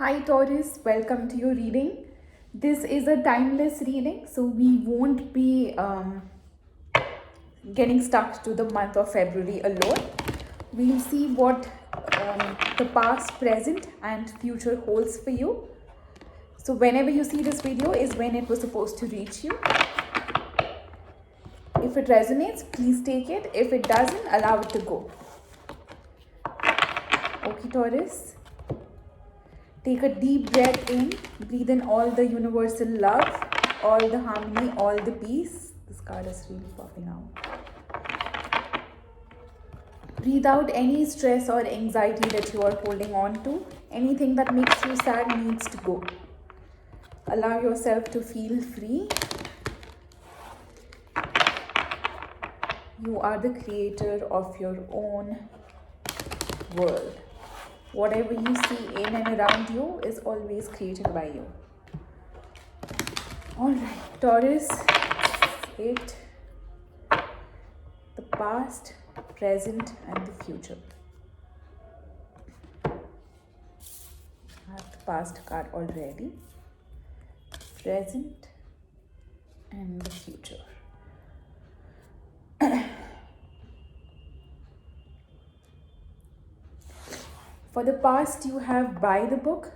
Hi Taurus, welcome to your reading. This is a timeless reading, so we won't be getting stuck to the month of February alone. We'll see what the past, present, and future holds for you. So, whenever you see this video, is when it was supposed to reach you. If it resonates, please take it. If it doesn't, allow it to go. Okay, Taurus. Take a deep breath in, breathe in all the universal love, all the harmony, all the peace. This card is really popping out. Breathe out any stress or anxiety that you are holding on to. Anything that makes you sad needs to go. Allow yourself to feel free. You are the creator of your own world. Whatever you see in and around you is always created by you. Alright, Taurus, it, the past, present, and the future. I have the past card already, present, and the future. For the past, you have by the book.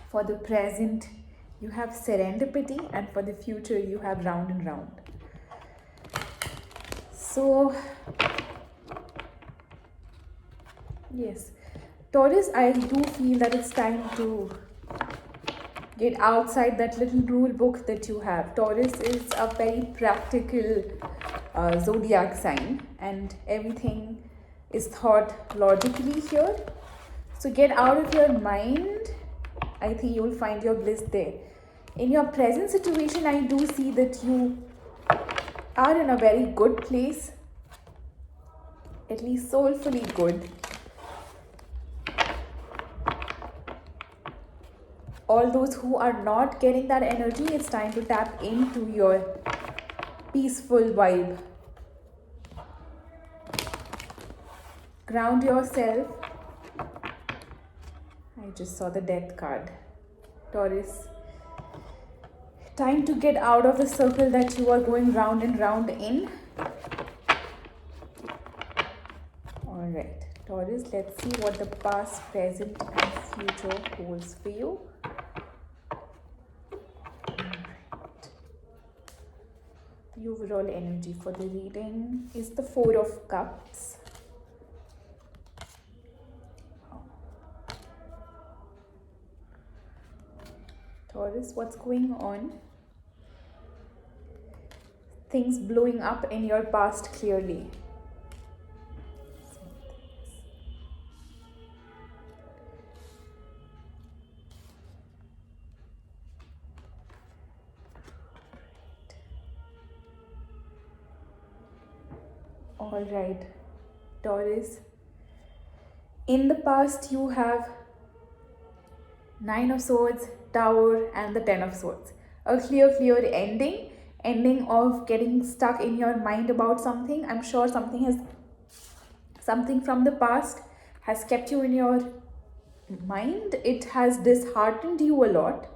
For the present, you have serendipity. And for the future, you have round and round. So, yes. Taurus, I do feel that it's time to get outside that little rule book that you have. Taurus is a very practical zodiac sign. And everything is thought logically here. So get out of your mind. I think you'll find your bliss there. In your present situation, I do see that you are in a very good place, at least soulfully good. All those who are not getting that energy, it's time to tap into your peaceful vibe. Ground yourself. I just saw the death card. Taurus. Time to get out of the circle that you are going round and round in. Alright, Taurus, let's see what the past, present, and future holds for you. Alright. The overall energy for the reading is the Four of Cups. Taurus, what's going on? Things blowing up in your past clearly. All right, Taurus. In the past, you have Nine of Swords, Tower, and the Ten of Swords. A clear ending of getting stuck in your mind about something. I'm sure something from the past has kept you in your mind. It has disheartened you a lot.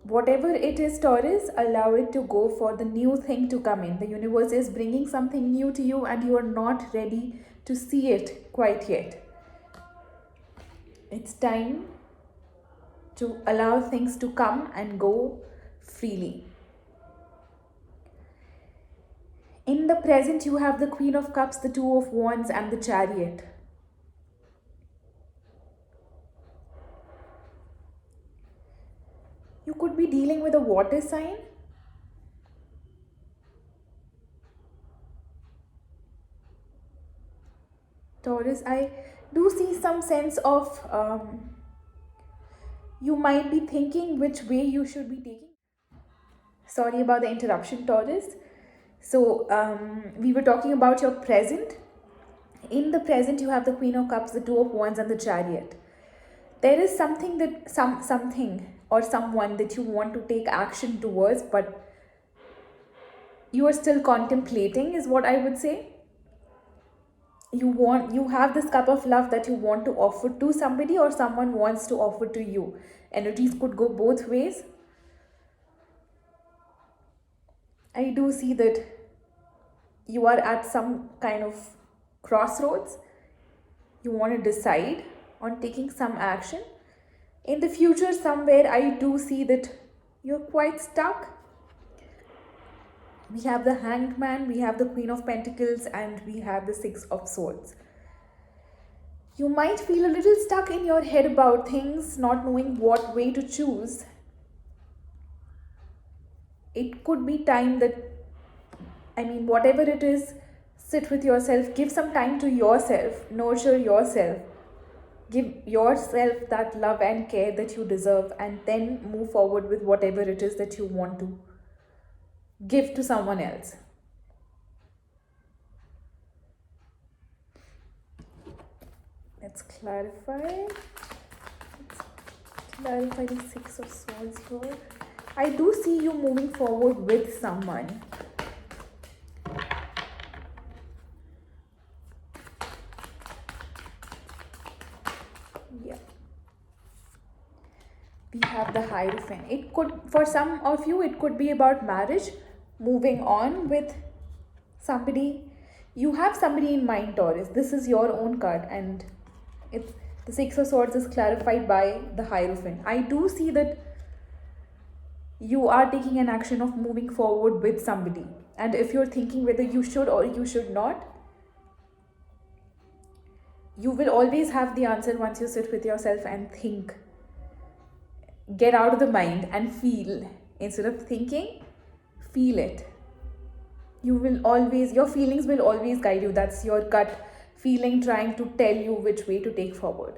Whatever it is, Taurus, allow it to go for the new thing to come in. The universe is bringing something new to you and you are not ready to see it quite yet. It's time to allow things to come and go freely. In the present, you have the Queen of Cups, the Two of Wands, and the Chariot. You could be dealing with a water sign. Taurus, I do see some sense of you might be thinking which way you should be taking. Sorry about the interruption, Taurus. So we were talking about your present. In the present, you have the Queen of Cups, the Two of Wands, and the Chariot. There is something that something or someone that you want to take action towards, but you are still contemplating, is what I would say. you have this cup of love that you want to offer to somebody, or someone wants to offer to you. Energies could go both ways. I do see that you are at some kind of crossroads. You want to decide on taking some action in the future somewhere. I do see that you're quite stuck. We have the Hanged Man, we have the Queen of Pentacles, and we have the Six of Swords. You might feel a little stuck in your head about things, not knowing what way to choose. It could be time that, whatever it is, sit with yourself, give some time to yourself, nurture yourself, give yourself that love and care that you deserve, and then move forward with whatever it is that you want to give to someone else. Let's clarify. The Six of Swords here. I do see you moving forward with someone. Yeah. We have the Hierophant. It could, for some of you, it could be about marriage, moving on with somebody. You have somebody in mind, Taurus. This is your own card, and it's the Six of Swords is clarified by the Hierophant. I do see that you are taking an action of moving forward with somebody, and if you're thinking whether you should or you should not, you will always have the answer once you sit with yourself and think. Get out of the mind and feel. Instead of thinking, feel it. Your feelings will always guide you. That's your gut feeling trying to tell you which way to take forward.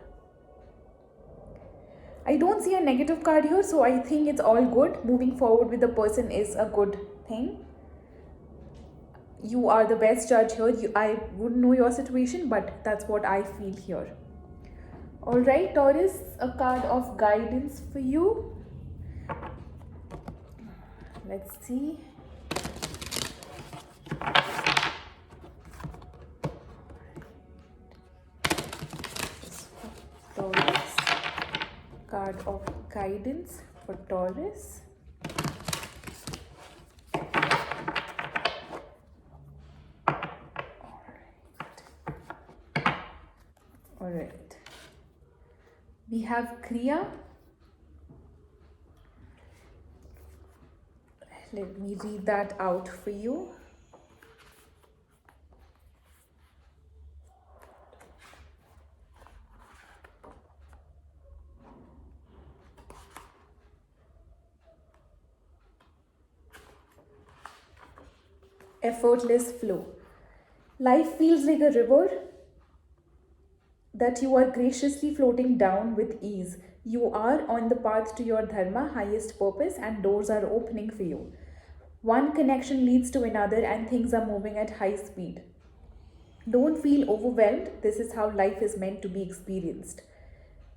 I don't see a negative card here, so I think it's all good. Moving forward with the person is a good thing. You are the best judge here. I wouldn't know your situation, but that's what I feel here. Alright, Taurus, a card of guidance for you. Let's see. Taurus, card of guidance for Taurus. Alright. We have Kriya. Let me read that out for you. Effortless flow. Life feels like a river that you are graciously floating down with ease. You are on the path to your dharma, highest purpose, and doors are opening for you. One connection leads to another, and things are moving at high speed. Don't feel overwhelmed. This is how life is meant to be experienced.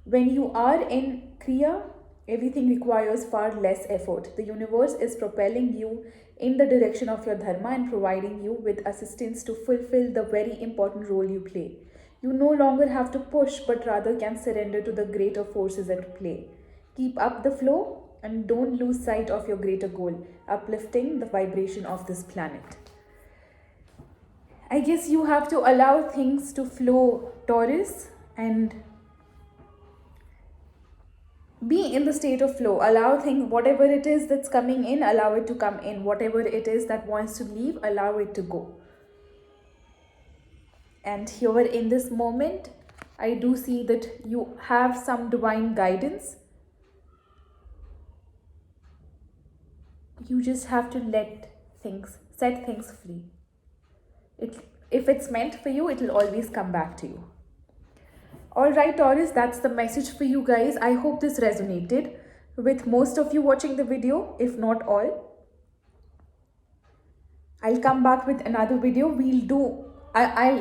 When you are in Kriya, everything requires far less effort. The universe is propelling you in the direction of your dharma and providing you with assistance to fulfill the very important role you play. You no longer have to push, but rather can surrender to the greater forces at play. Keep up the flow and don't lose sight of your greater goal, uplifting the vibration of this planet. I guess you have to allow things to flow, Taurus, and be in the state of flow. Allow things, whatever it is that's coming in, allow it to come in. Whatever it is that wants to leave, allow it to go. And here in this moment, I do see that you have some divine guidance. You just have to set things free. If it's meant for you, it will always come back to you. Alright, Taurus, that's the message for you guys. I hope this resonated with most of you watching the video, if not all. I'll come back with another video. I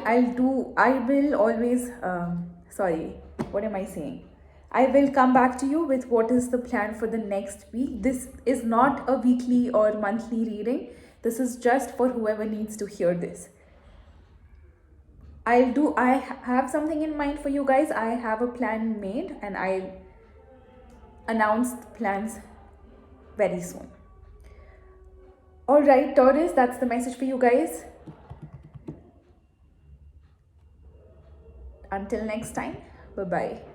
will come back to you with what is the plan for the next week. This is not a weekly or monthly reading. This is just for whoever needs to hear this. have something in mind for you guys. I have a plan made and I'll announce the plans very soon. All right, Taurus, that's the message for you guys. Until next time, bye bye.